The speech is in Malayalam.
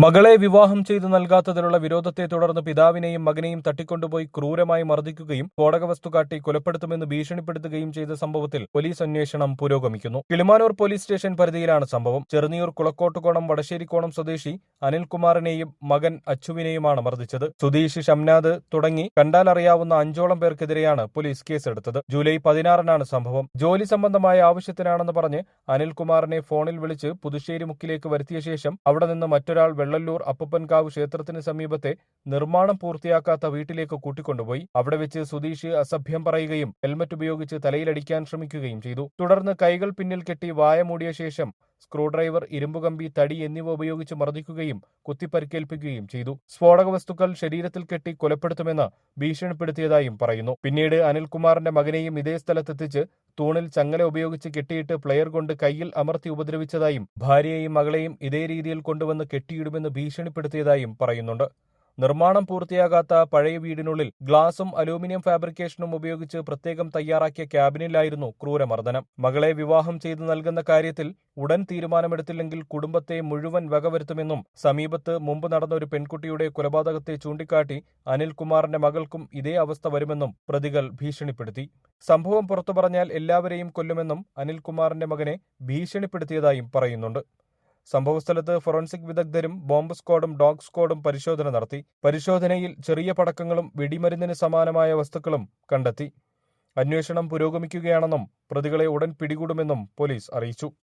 മകളെ വിവാഹം ചെയ്തു നൽകാത്തതിലുള്ള വിരോധത്തെ തുടർന്ന് പിതാവിനെയും മകനെയും തട്ടിക്കൊണ്ടുപോയി ക്രൂരമായി മർദ്ദിക്കുകയും സ്ഫോടകവസ്തു കാട്ടി കൊലപ്പെടുത്തുമെന്ന് ഭീഷണിപ്പെടുത്തുകയും ചെയ്ത സംഭവത്തിൽ പോലീസ് അന്വേഷണം പുരോഗമിക്കുന്നു. കിളിമാനൂർ പോലീസ് സ്റ്റേഷൻ പരിധിയിലാണ് സംഭവം. ചെറുനിയൂർ കുളക്കോട്ടുകോണം വടശ്ശേരിക്കോണം സ്വദേശി അനിൽകുമാറിനെയും മകൻ അച്ചുവിനെയുമാണ് മർദ്ദിച്ചത്. സുധീഷ്, ഷംനാദ് തുടങ്ങി കണ്ടാലറിയാവുന്ന 5ഓളം പേർക്കെതിരെയാണ് പോലീസ് കേസെടുത്തത്. ജൂലൈ 16-നാണ് സംഭവം. ജോലി സംബന്ധമായ ആവശ്യത്തിനാണെന്ന് പറഞ്ഞ് അനിൽകുമാറിനെ ഫോണിൽ വിളിച്ച് പുതുശ്ശേരി മുക്കിലേക്ക് വരുത്തിയ ശേഷം അവിടെ നിന്ന് മറ്റൊരാൾ വെള്ളല്ലൂർ അപ്പപ്പൻകാവ് ക്ഷേത്രത്തിന് സമീപത്തെ നിർമ്മാണം പൂർത്തിയാക്കാത്ത വീട്ടിലേക്ക് കൂട്ടിക്കൊണ്ടുപോയി. അവിടെ വെച്ച് സുധീഷ് അസഭ്യം പറയുകയും ഹെൽമറ്റ് ഉപയോഗിച്ച് തലയിലടിക്കാൻ ശ്രമിക്കുകയും ചെയ്തു. തുടർന്ന് കൈകൾ പിന്നിൽ കെട്ടി വായ മൂടിയ ശേഷം സ്ക്രൂഡ്രൈവർ, ഇരുമ്പുകമ്പി, തടി എന്നിവ ഉപയോഗിച്ച് മർദ്ദിക്കുകയും കുത്തിപ്പരിക്കേൽപ്പിക്കുകയും ചെയ്തു. സ്ഫോടക വസ്തുക്കൾ ശരീരത്തിൽ കെട്ടി കൊലപ്പെടുത്തുമെന്ന് ഭീഷണിപ്പെടുത്തിയതായും പറയുന്നു. പിന്നീട് അനിൽകുമാറിന്റെ മകനെയും ഇതേ സ്ഥലത്തെത്തിച്ച് തൂണിൽ ചങ്ങല ഉപയോഗിച്ച് കെട്ടിയിട്ട് പ്ലെയർ കൊണ്ട് കൈയിൽ അമർത്തി ഉപദ്രവിച്ചതായും ഭാര്യയെയും മകളെയും ഇതേ രീതിയിൽ കൊണ്ടുവന്ന് കെട്ടിയിടുമെന്ന് ഭീഷണിപ്പെടുത്തിയതായും പറയുന്നുണ്ട്. നിർമ്മാണം പൂർത്തിയാകാത്ത പഴയ വീടിനുള്ളിൽ ഗ്ലാസും അലൂമിനിയം ഫാബ്രിക്കേഷനും ഉപയോഗിച്ച് പ്രത്യേകം തയ്യാറാക്കിയ ക്യാബിനിലായിരുന്നു ക്രൂരമർദ്ദനം. മകളെ വിവാഹം ചെയ്തു നൽകുന്ന കാര്യത്തിൽ ഉടൻ തീരുമാനമെടുത്തില്ലെങ്കിൽ കുടുംബത്തെ മുഴുവൻ വകവരുത്തുമെന്നും സമീപത്ത് മുമ്പ് നടന്ന ഒരു പെൺകുട്ടിയുടെ കൊലപാതകത്തെ ചൂണ്ടിക്കാട്ടി അനിൽകുമാറിന്റെ മകൾക്കും ഇതേ അവസ്ഥ വരുമെന്നും പ്രതികൾ ഭീഷണിപ്പെടുത്തി. സംഭവം പുറത്തു പറഞ്ഞാൽ എല്ലാവരെയും കൊല്ലുമെന്നും അനിൽകുമാറിന്റെ മകനെ ഭീഷണിപ്പെടുത്തിയതായും പറയുന്നുണ്ട്. സംഭവസ്ഥലത്ത് ഫോറൻസിക് വിദഗ്ധരും ബോംബ് സ്ക്വാഡും ഡോഗ് സ്ക്വാഡും പരിശോധന നടത്തി. പരിശോധനയിൽ ചെറിയ പടക്കങ്ങളും വെടിമരുന്നിന് സമാനമായ വസ്തുക്കളും കണ്ടെത്തി. അന്വേഷണം പുരോഗമിക്കുകയാണെന്നും പ്രതികളെ ഉടൻ പിടികൂടുമെന്നും പോലീസ് അറിയിച്ചു.